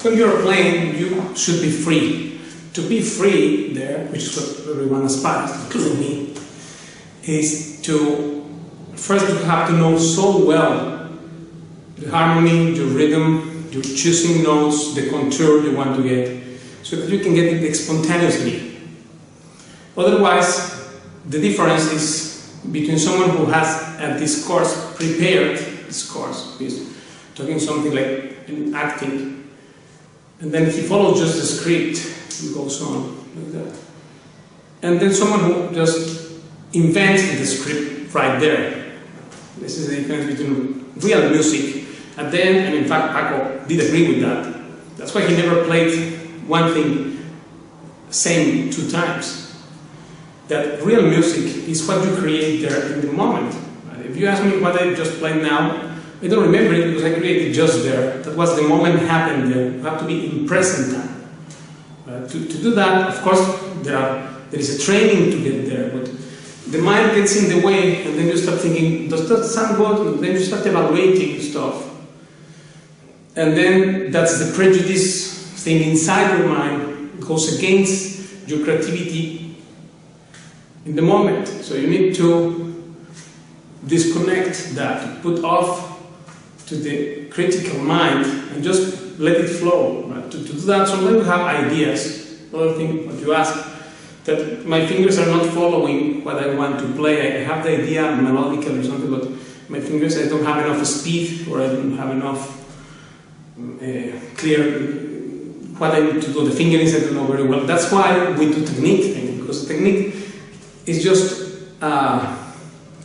When you're playing, you should be free. To be free there, which is what everyone aspires, including me, is to first you have to know so well the harmony, your rhythm, your choosing notes, the contour you want to get, so that you can get it spontaneously. Otherwise, the difference is between someone who has this course prepared, this course is talking something like in acting, and then he follows just the script and goes on like that. And then someone who just invents the script right there. This is the difference between real music. And then, and in fact Paco did agree with that. That's why he never played one thing same 2 times. That real music is what you create there in the moment. If you ask me what I just played now, I don't remember it because I created just there. That was the moment happened there. You have to be in present time. To do that, of course, there is a training to get there, but the mind gets in the way, and then you start thinking, does that sound good? And then you start evaluating stuff. And then that's the prejudice thing inside your mind. It goes against your creativity in the moment. So you need to disconnect that, put off to the critical mind and just let it flow. Right? To do that, sometimes you have ideas. Another thing, what you ask, that my fingers are not following what I want to play. I have the idea melodical or something, but my fingers, I don't have enough speed, or I don't have enough clear what I need to do. The fingerings I don't know very well. That's why we do technique thing, because technique is just a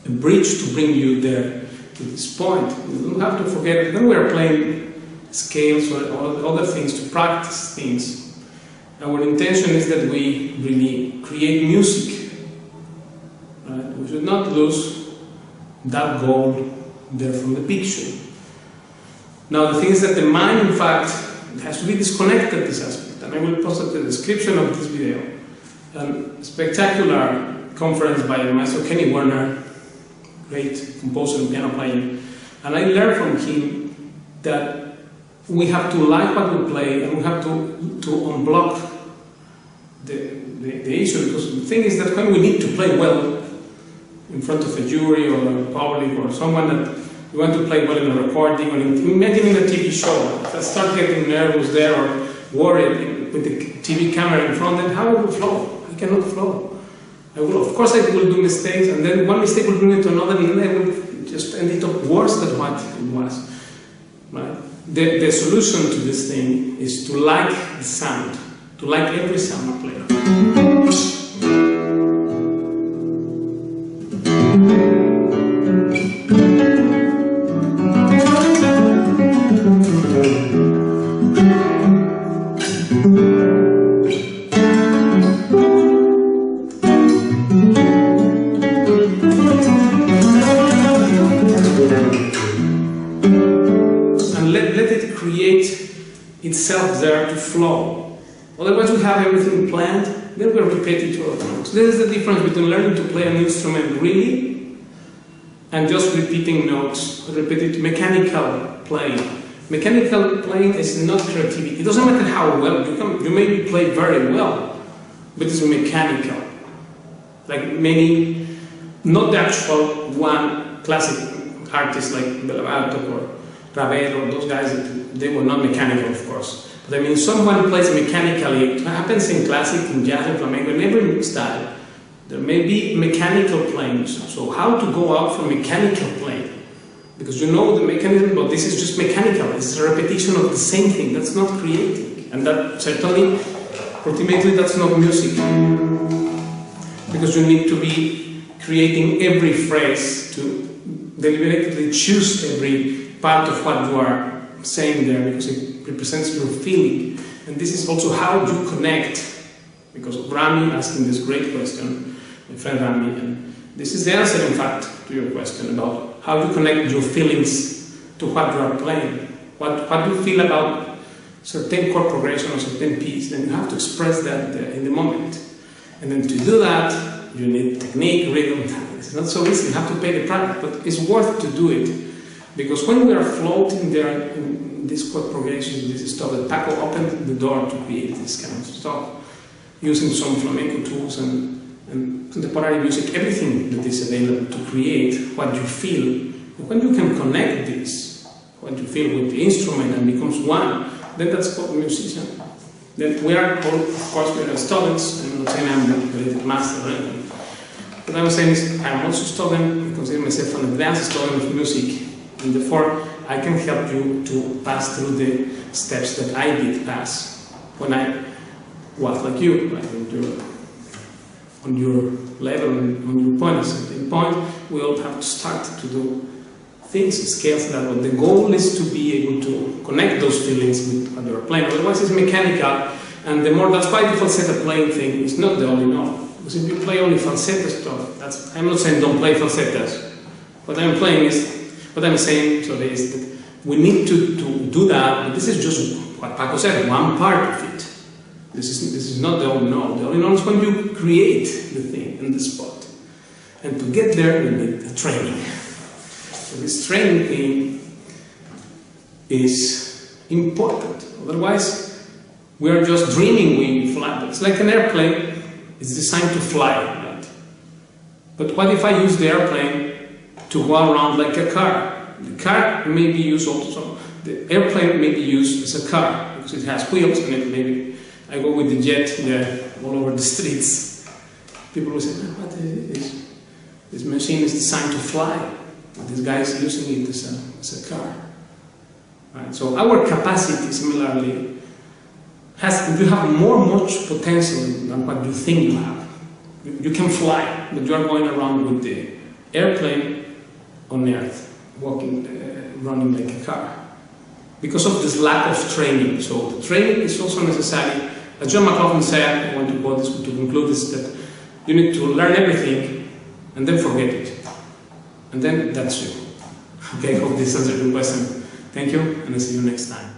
bridge to bring you there to this point. You don't have to forget, when we are playing scales or other things, to practice things, our intention is that we really create music. Right? We should not lose that goal there from the picture. Now the thing is that the mind, in fact, has to be disconnected this aspect, and I will post the description of this video. A spectacular conference by Maestro Kenny Werner, great composer and piano player, and I learned from him that we have to like what we play, and we have to unblock the issue, because the thing is that when we need to play well in front of a jury or a public or someone that you want to play well in a recording, or imagine in a TV show, if I start getting nervous there or worried with the TV camera in front, then how will it flow? I cannot flow. Of course I will do mistakes, and then one mistake will bring me to another, and then I will just end it up worse than what it was. Right? The solution to this thing is to like the sound, to like every sound I play. Itself there to flow. Otherwise we have everything planned, then we'll repeat it all the time. So this is the difference between learning to play an instrument really and just repeating notes, repeating mechanical playing. Mechanical playing is not creativity. It doesn't matter how well you may play very well, but it's mechanical. Like many, not the actual one classic artists like Belabartok or Ravel or those guys, they were not mechanical, of course. But I mean, someone plays mechanically. It happens in classic, in jazz, in flamenco, in every style. There may be mechanical playing. So how to go out from mechanical playing? Because you know the mechanism, but this is just mechanical. It's a repetition of the same thing. That's not creating. And that certainly, ultimately, that's not music. because you need to be creating every phrase to deliberately choose every part of what you are saying there, because it represents your feeling. And this is also how you connect, because Rami asking this great question, my friend Rami, and this is the answer, in fact, to your question about how you connect your feelings to what you are playing. What do you feel about certain chord progression or certain piece? Then you have to express that in the moment. And then to do that, you need technique, rhythm. It's not so easy, you have to pay the price, but it's worth to do it. Because when we are floating there in this chord progression, this stuff, that Paco opened the door to create this kind of stuff, using some flamenco tools and contemporary music, everything that is available to create what you feel. And when you can connect this, what you feel with the instrument and becomes one, then that's called a musician. Then we are called, of course, we are students. I'm not saying I'm a related master or anything. What I'm saying is I'm also a student. I consider myself an advanced student of music, and therefore I can help you to pass through the steps that I did pass when I was like you, like on your level, on your point. At a certain point, we all have to start to do things, scales that way. The goal is to be able to connect those feelings with what you're playing. Otherwise, it's mechanical, and that's why the falseta playing thing is not the only note. Because if you play only falseta stuff, I'm not saying don't play falsetas. What I'm saying is that we need to do that, but this is just what Paco said, one part of it. This is not the only note. The only note is when you create the thing in the spot. And to get there, we need a training. So this training thing is important. Otherwise, we are just dreaming we fly. It's like an airplane. It's designed to fly, right? But what if I use the airplane to go around like a car? The car may be used also. The airplane may be used as a car because it has wheels and it maybe I go with the jet there all over the streets. People will say, "What is this machine is designed to fly. This guy is using it as a car." Right? So our capacity, similarly, you have much potential than what you think you have. You can fly, but you are going around with the airplane on Earth, running like a car, because of this lack of training. So the training is also necessary. As John McLaughlin said, I want to quote this to conclude this, that you need to learn everything and then forget it. And then that's you. Okay, I hope this answered your question. Thank you, and I'll see you next time.